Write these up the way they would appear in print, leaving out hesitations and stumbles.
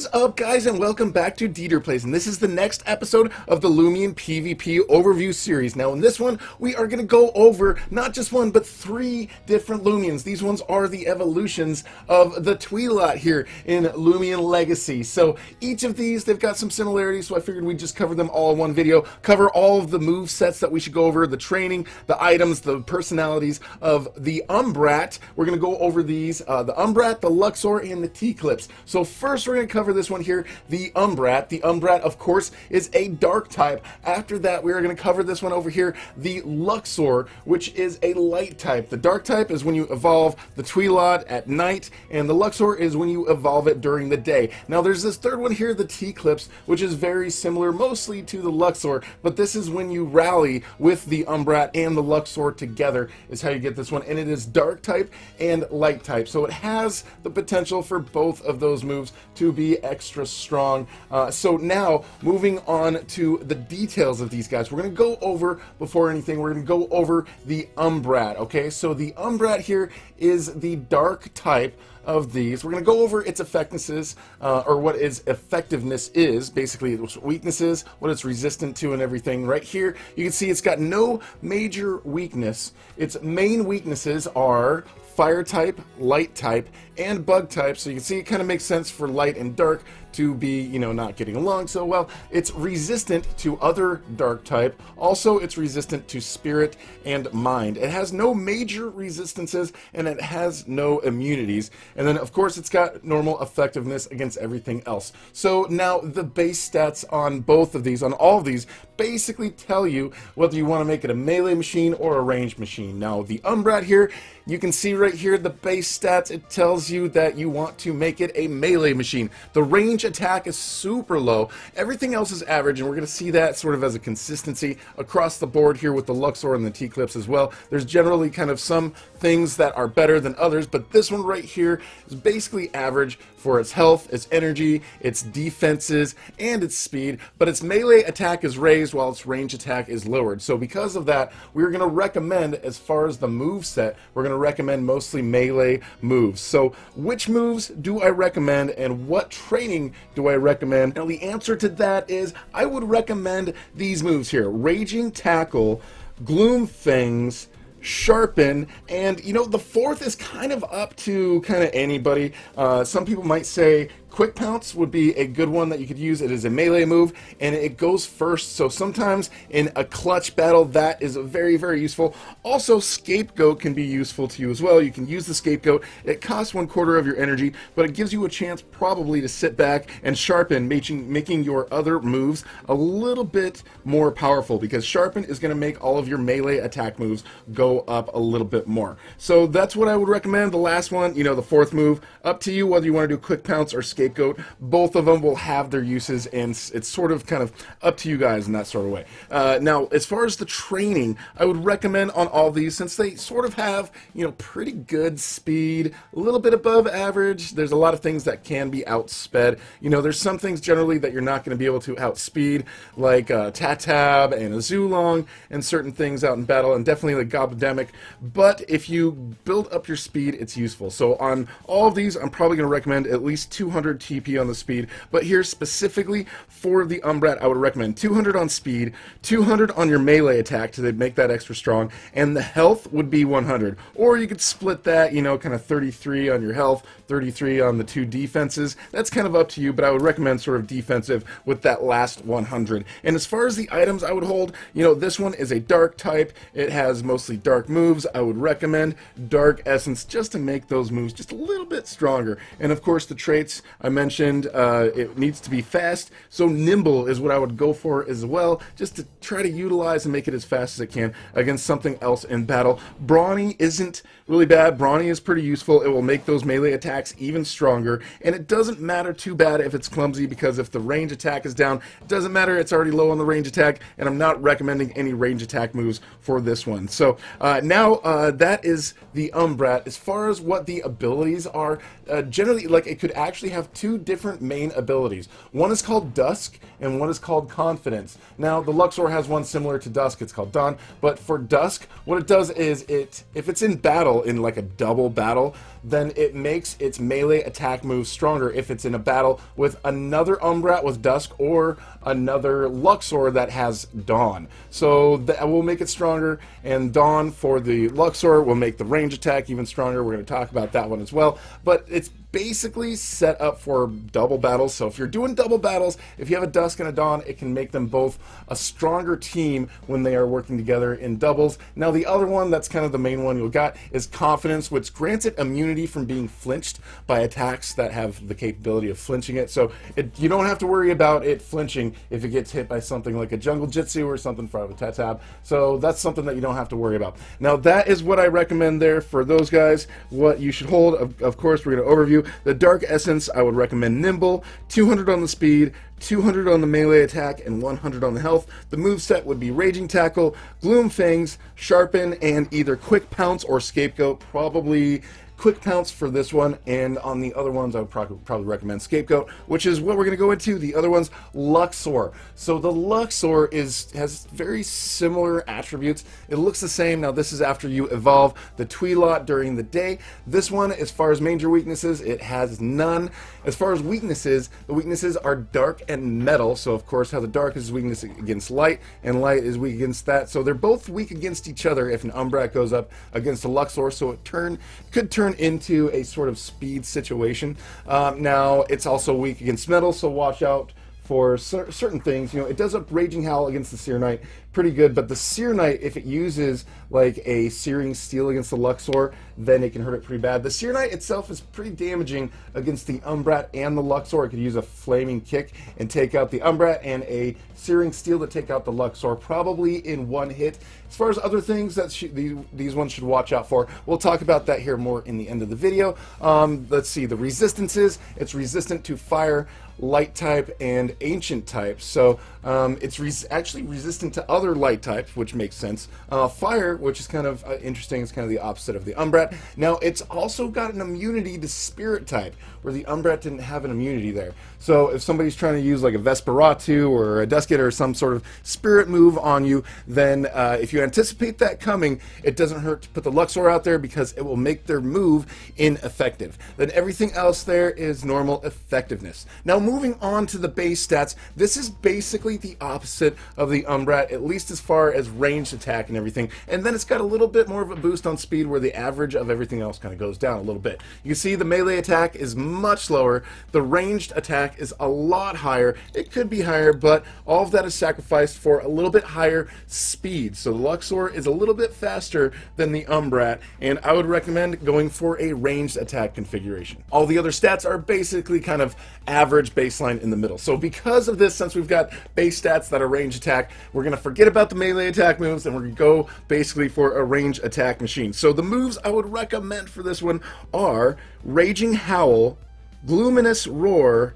What's up, guys, and welcome back to DeeterPlays, and this is the next episode of the Loomian PvP overview series. Now, in this one, we are going to go over not just one, but 3 different Loomians. These ones are the evolutions of the Twilat here in Loomian Legacy. So, each of these, they've got some similarities, so I figured we'd just cover them all in one video, cover all of the move sets that we should go over, the training, the items, the personalities of the Umbrat. We're going to go over these, the Umbrat, the Luxoar, and the Tiklipse. So, first, we're going to cover this one here, the Umbrat. The Umbrat, of course, is a dark type. After that, we are going to cover this one over here, the Luxoar, which is a light type. The dark type is when you evolve the Twilat at night, and the Luxoar is when you evolve it during the day. Now, there's this third one here, the Tiklipse, which is very similar mostly to the Luxoar, but this is when you rally with the Umbrat and the Luxoar together is how you get this one, and it is dark type and light type, so it has the potential for both of those moves to be extra strong. So now, moving on to the details of these guys, we're going to go over, before anything, we're going to go over the Umbrat, okay? So the Umbrat here is the dark type of these. We're going to go over its effectiveness, or what its effectiveness is, basically its weaknesses, what it's resistant to, and everything. Right here, you can see it's got no major weakness. Its main weaknesses are fire type, light type, and bug type. So you can see it kind of makes sense for light and dark to be, you know, not getting along so well. It's resistant to other dark type. Also, it's resistant to spirit and mind. It has no major resistances, and it has no immunities. And then, of course, it's got normal effectiveness against everything else. So now the base stats on both of these, on all of these, basically tell you whether you want to make it a melee machine or a ranged machine. Now, the Umbrat here, you can see right here the base stats. It tells you that you want to make it a melee machine. The range attack is super low. Everything else is average, and we're going to see that sort of as a consistency across the board here with the Luxoar and the Tiklipse as well. There's generally kind of some things that are better than others, but this one right here is basically average for its health, its energy, its defenses, and its speed, but its melee attack is raised while its range attack is lowered. So because of that, we're going to recommend, as far as the move set, we're going to recommend mostly melee moves. So which moves do I recommend, and what training do I recommend? Now the answer to that is I would recommend these moves here: Raging Tackle, Gloom Fangs, Sharpen, and you know, the fourth is kind of up to kind of anybody. Some people might say Quick Pounce would be a good one that you could use. It is a melee move, and it goes first, so sometimes in a clutch battle that is very, very useful. Also, Scapegoat can be useful to you as well. You can use the Scapegoat. It costs 1/4 of your energy, but it gives you a chance probably to sit back and sharpen, making your other moves a little bit more powerful, because Sharpen is going to make all of your melee attack moves go up a little bit more. So that's what I would recommend. The last one, you know, the fourth move, up to you whether you want to do Quick Pounce or Scapegoat. Both of them will have their uses, and it's sort of kind of up to you guys in that sort of way. Now, as far as the training, I would recommend on all these, since they sort of have, you know, pretty good speed, a little bit above average. There's a lot of things that can be outsped. You know, there's some things generally that you're not going to be able to outspeed, like Tatab and a Zulong, and certain things out in battle, and definitely the Goblademic. But if you build up your speed, it's useful. So on all of these, I'm probably going to recommend at least 200 TP on the speed, but here specifically for the Umbrat, I would recommend 200 on speed, 200 on your melee attack to make that extra strong, and the health would be 100. Or you could split that, you know, kind of 33 on your health, 33 on the 2 defenses. That's kind of up to you, but I would recommend sort of defensive with that last 100. And as far as the items I would hold, you know, this one is a dark type. It has mostly dark moves. I would recommend Dark Essence just to make those moves just a little bit stronger. And of course, the traits I mentioned, it needs to be fast, so Nimble is what I would go for as well, just to try to utilize and make it as fast as it can against something else in battle. Brawny isn't really bad. Brawny is pretty useful. It will make those melee attacks even stronger, and it doesn't matter too bad if it's clumsy, because if the range attack is down, it doesn't matter, it's already low on the range attack, and I'm not recommending any range attack moves for this one. So now that is the Umbrat. As far as what the abilities are, generally, like, it could actually have 2 different main abilities. One is called Dusk, and one is called Confidence. Now, the Luxoar has one similar to Dusk. It's called Dawn. But for Dusk, what it does is, if it's in battle, in like a double battle, then it makes its melee attack move stronger if it's in a battle with another Umbrat with Dusk or another Luxoar that has Dawn. So that will make it stronger, and Dawn for the Luxoar will make the range attack even stronger. We're going to talk about that one as well, but it's basically set up for double battles. So if you're doing double battles, if you have a Dusk and a Dawn, it can make them both a stronger team when they are working together in doubles. Now the other one, that's kind of the main one you'll got, is Confidence, which grants it immunity from being flinched by attacks that have the capability of flinching it. So you don't have to worry about it flinching if it gets hit by something like a Jungle Jitsu or something from a Tatab. So that's something that you don't have to worry about. Now that is what I recommend there for those guys. What you should hold, of course, we're going to overview. The Dark Essence, I would recommend Nimble, 200 on the speed, 200 on the melee attack, and 100 on the health. The moveset would be Raging Tackle, Gloom Fangs, Sharpen, and either Quick Pounce or Scapegoat. Probably Quick Pounce for this one, and on the other ones I would probably recommend Scapegoat, which is what we're going to go into. The other one's Luxoar. So the Luxoar has very similar attributes. It looks the same. Now this is after you evolve the Twilat during the day. This one, as far as major weaknesses, it has none. As far as weaknesses, the weaknesses are Dark and Metal. So of course how the Dark is weakness against Light, and Light is weak against that. So they're both weak against each other if an Umbrat goes up against a Luxoar. So it could turn into a sort of speed situation. Now it's also weak against Metal, so watch out for certain things. You know, it does up Raging Howl against the Seer Knight pretty good, but the Seer Knight, if it uses like a Searing Steel against the Luxoar, then it can hurt it pretty bad. The Seer Knight itself is pretty damaging against the Umbrat and the Luxoar. It could use a Flaming Kick and take out the Umbrat, and a Searing Steel to take out the Luxoar, probably in one hit. As far as other things that these ones should watch out for, we'll talk about that here more in the end of the video. Let's see, the resistances. It's resistant to Fire, Light type, and Ancient type. So it's actually resistant to other Light types, which makes sense. Fire, which is kind of interesting, is kind of the opposite of the Umbrat. Now it's also got an immunity to Spirit type, where the Umbrat didn't have an immunity there. So if somebody's trying to use like a Vesperatu or a Dusket or some sort of Spirit move on you, then if you anticipate that coming, it doesn't hurt to put the Luxoar out there, because it will make their move ineffective. Then everything else there is normal effectiveness. Now moving on to the base stats, this is basically the opposite of the Umbrat, at least as far as ranged attack and everything. And then it's got a little bit more of a boost on speed, where the average of everything else kind of goes down a little bit. You can see the melee attack is much lower. The ranged attack is a lot higher. It could be higher, but all of that is sacrificed for a little bit higher speed. So the Luxoar is a little bit faster than the Umbrat, and I would recommend going for a ranged attack configuration. All the other stats are basically kind of average baseline in the middle. So because of this, since we've got base stats that are range attack, we're going to forget about the melee attack moves, and we're going to go basically for a range attack machine. So the moves I would recommend for this one are Raging Howl, Luminous Roar,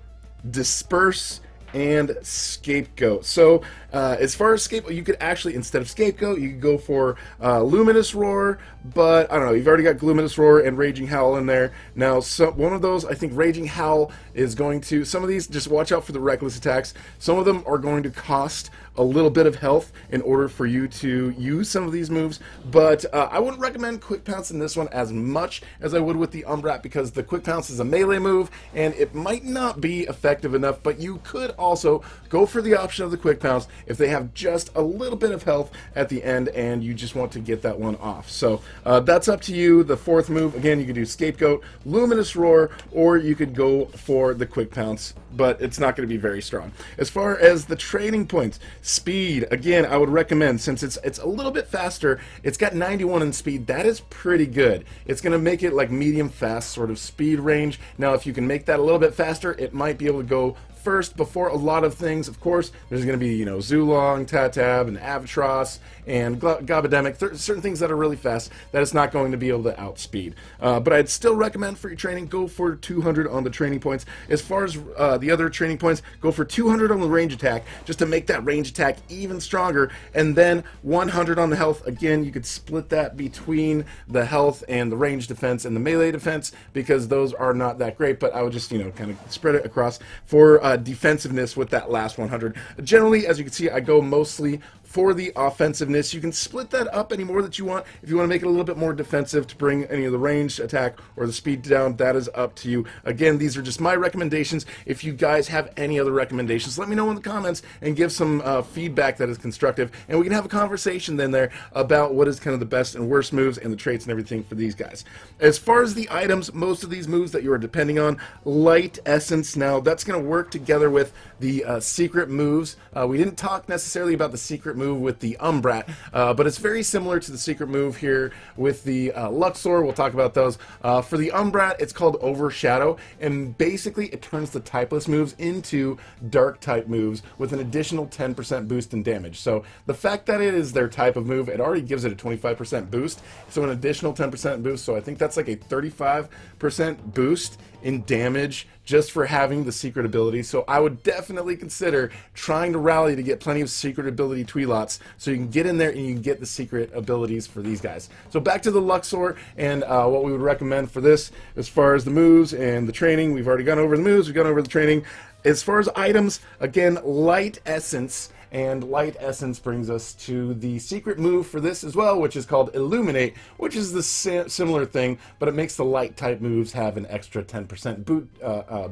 Disperse, and Scapegoat. So as far as Scapegoat, you could actually, instead of Scapegoat, you could go for Luminous Roar, but I don't know, you've already got Luminous Roar and Raging Howl in there. Now, one of those, I think Raging Howl is going to, some of these, just watch out for the reckless attacks. Some of them are going to cost a little bit of health in order for you to use some of these moves, but I wouldn't recommend Quick Pounce in this one as much as I would with the Umbrat, because the Quick Pounce is a melee move and it might not be effective enough. But you could also go for the option of the Quick Pounce if they have just a little bit of health at the end and you just want to get that one off. So that's up to you. The fourth move, again, you could do Scapegoat, Luminous Roar, or you could go for the Quick Pounce, but it's not going to be very strong. As far as the training points, speed, again, I would recommend, since it's a little bit faster, it's got 91 in speed. That is pretty good. It's going to make it like medium fast sort of speed range. Now, if you can make that a little bit faster, it might be able to go first before a lot of things. Of course, there's going to be, you know, Zulong, Tatab, and Avatros, and Gobademic, certain things that are really fast that it's not going to be able to outspeed. But I'd still recommend for your training, go for 200 on the training points. As far as the other training points, go for 200 on the range attack, just to make that range attack even stronger, and then 100 on the health. Again, you could split that between the health and the range defense and the melee defense, because those are not that great, but I would just, you know, kind of spread it across for defensiveness with that last 100. Generally, as you can see, I go mostly for the offensiveness. You can split that up any more that you want. If you want to make it a little bit more defensive to bring any of the range attack or the speed down, that is up to you. Again, these are just my recommendations. If you guys have any other recommendations, let me know in the comments and give some feedback that is constructive, and we can have a conversation then there about what is kind of the best and worst moves and the traits and everything for these guys. As far as the items, most of these moves that you are depending on, light essence, now that's going to work together with the secret moves. We didn't talk necessarily about the secret move with the Umbrat, but it's very similar to the secret move here with the Luxoar. We'll talk about those. For the Umbrat, it's called Overshadow, and basically it turns the typeless moves into dark type moves with an additional 10% boost in damage. So the fact that it is their type of move, it already gives it a 25% boost, so an additional 10% boost, so I think that's like a 35% boost in damage just for having the secret ability. So I would definitely consider trying to rally to get plenty of secret ability Twilats so you can get in there and you can get the secret abilities for these guys. So back to the Luxoar and what we would recommend for this as far as the moves and the training. We've already gone over the moves, we've gone over the training. As far as items, again, light essence. And light essence brings us to the secret move for this as well, which is called Illuminate, which is the similar thing, but it makes the light type moves have an extra 10%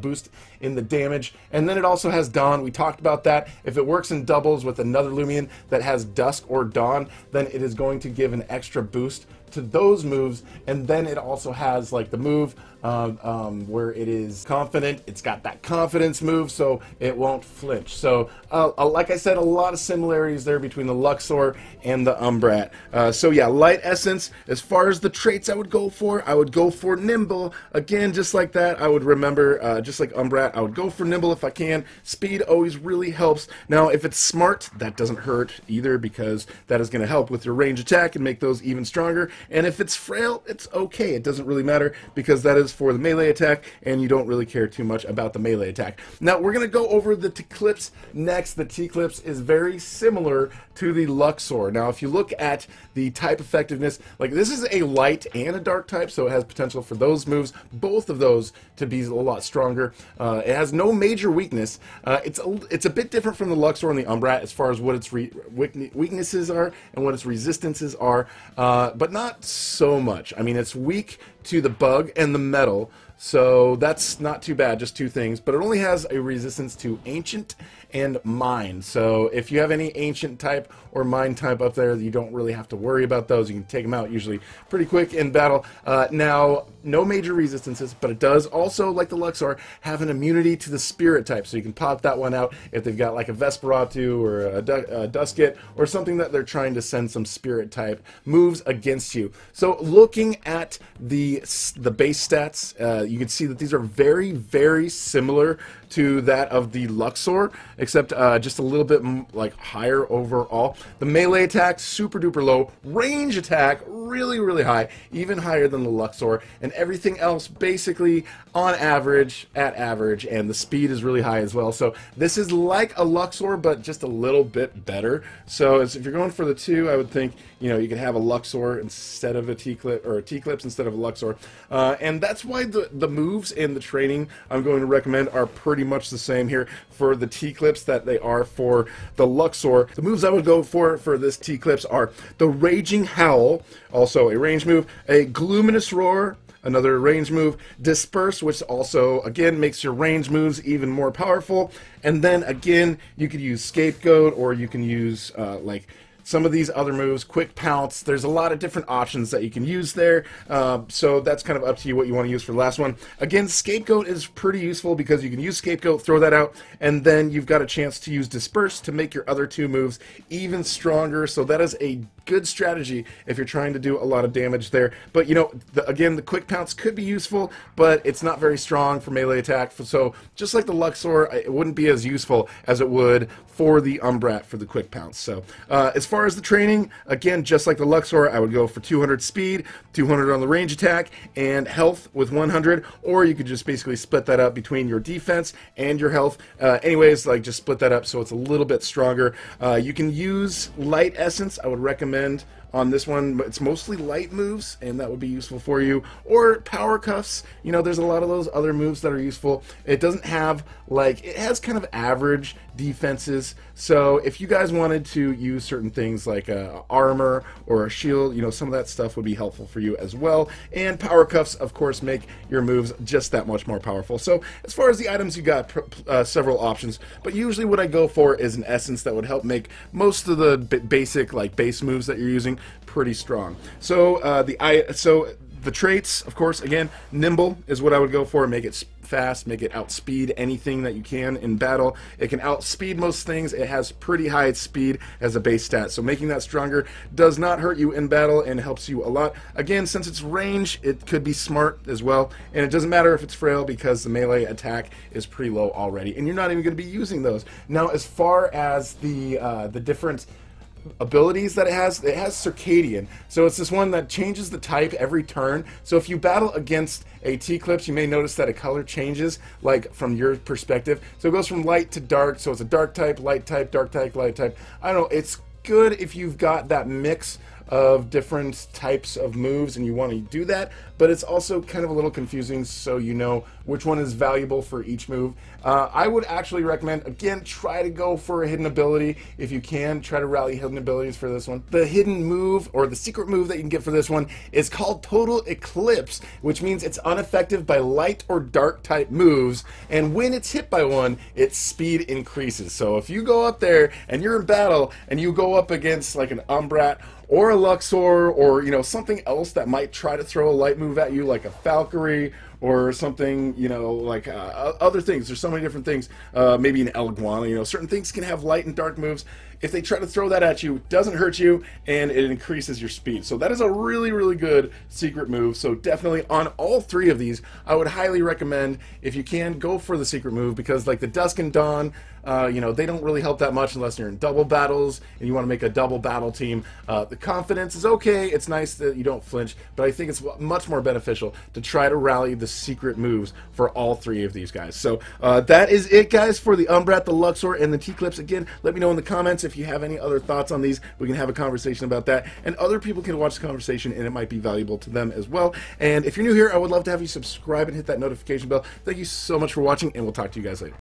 boost in the damage. And then it also has Dawn. We talked about that. If it works in doubles with another Loomian that has Dusk or Dawn, then it is going to give an extra boost to those moves. And then it also has like the move where it is confident. It's got that confidence move, so it won't flinch. So like I said, a lot of similarities there between the Luxoar and the Umbrat. So yeah, light essence. As far as the traits I would go for nimble. Again, just like that, I would remember, just like Umbrat, I would go for nimble if I can. Speed always really helps. Now, if it's smart, that doesn't hurt either, because that is going to help with your range attack and make those even stronger. And if it's frail, it's okay. It doesn't really matter, because that is for the melee attack, and you don't really care too much about the melee attack. Now, we're going to go over the Tiklipse next. The Tiklipse is very similar to the Luxoar. Now, if you look at the type effectiveness, like this is a light and a dark type, so it has potential for those moves, both of those, to be a lot stronger. It has no major weakness. It's a bit different from the Luxoar and the Umbrat as far as what its weaknesses are and what its resistances are, but not so much. I mean, it's weak to the bug and the metal, so that's not too bad, just two things. But it only has a resistance to ancient and mind. So if you have any ancient type or mind type up there, you don't really have to worry about those. You can take them out usually pretty quick in battle. Now, no major resistances, but it does also, like the Luxoar, have an immunity to the spirit type. So you can pop that one out if they've got like a Vesperatu or a Dusket or something that they're trying to send some spirit type moves against you. So looking at the base stats, you can see that these are very, very similar to that of the Luxoar, except just a little bit like higher overall. The melee attack, super duper low. Range attack, really, really high, even higher than the Luxoar. And everything else basically on average, at average, and the speed is really high as well. So this is like a Luxoar, but just a little bit better. So if you're going for the two, I would think, you know, you could have a Luxoar instead of a Tiklipse, or a Tiklipse instead of a Luxoar. And that's why the moves and the training I'm going to recommend are pretty much the same here for the Tiklipse that they are for the Luxoar. The moves I would go for this Tiklipse are the Raging Howl, also a range move, a Gluminous Roar, another range move, Disperse, which also, again, makes your range moves even more powerful. And then, again, you could use Scapegoat, or you can use, like, some of these other moves, Quick Pounce. There's a lot of different options that you can use there, so that's kind of up to you what you want to use for the last one. Again, Scapegoat is pretty useful because you can use Scapegoat, throw that out, and then you've got a chance to use Disperse to make your other two moves even stronger, so that is a good strategy if you're trying to do a lot of damage there. But, you know, again, the Quick Pounce could be useful, but it's not very strong for melee attack, so just like the Luxoar, it wouldn't be as useful as it would for the Umbrat for the Quick Pounce. So, as far as the training, again, just like the Luxoar, I would go for 200 speed, 200 on the range attack, and health with 100, or you could just basically split that up between your defense and your health. Anyways, like, just split that up so it's a little bit stronger. You can use Light Essence. I would recommend on this one, but it's mostly light moves, and that would be useful for you. Or power cuffs. You know, there's a lot of those other moves that are useful. It doesn't have, like, it has kind of average defenses. So if you guys wanted to use certain things like armor or a shield, you know, some of that stuff would be helpful for you as well. And power cuffs, of course, make your moves just that much more powerful. So as far as the items, you got several options, but usually what I go for is an essence that would help make most of the basic, like, base moves that you're using pretty strong. So the traits, of course, again, nimble is what I would go for. Make it fast, make it outspeed anything that you can in battle. It can outspeed most things. It has pretty high speed as a base stat, so making that stronger does not hurt you in battle and helps you a lot. Again, since it's range, it could be smart as well, and it doesn't matter if it's frail because the melee attack is pretty low already, and you're not even going to be using those. Now, as far as the different abilities that it has circadian, so it's this one that changes the type every turn. So if you battle against a Tiklipse, you may notice that a color changes, like, from your perspective. So it goes from light to dark, so it's a dark type, light type, dark type, light type. I don't know, it's good if you've got that mix of different types of moves and you want to do that, but it's also kind of a little confusing, so you know which one is valuable for each move. I would actually recommend, again, try to go for a hidden ability if you can. Try to rally hidden abilities for this one. The hidden move, or the secret move that you can get for this one, is called Total Eclipse, which means it's unaffected by light or dark type moves, and when it's hit by one, its speed increases. So if you go up there and you're in battle and you go up against, like, an Umbrat or a Luxoar, or, you know, something else that might try to throw a light move at you, like a Valkyrie or something, you know, like other things. There's so many different things. Maybe an Elguana, you know, certain things can have light and dark moves. If they try to throw that at you, it doesn't hurt you, and it increases your speed. So that is a really, really good secret move. So definitely on all three of these, I would highly recommend, if you can, go for the secret move, because like the Dusk and Dawn, you know, they don't really help that much unless you're in double battles and you want to make a double battle team. The confidence is okay. It's nice that you don't flinch, but I think it's much more beneficial to try to rally the secret moves for all three of these guys. So that is it, guys, for the Umbrat, the Luxoar, and the Tiklipse. Again, let me know in the comments if you have any other thoughts on these. We can have a conversation about that, and other people can watch the conversation, and it might be valuable to them as well. And if you're new here, I would love to have you subscribe and hit that notification bell. Thank you so much for watching, and we'll talk to you guys later.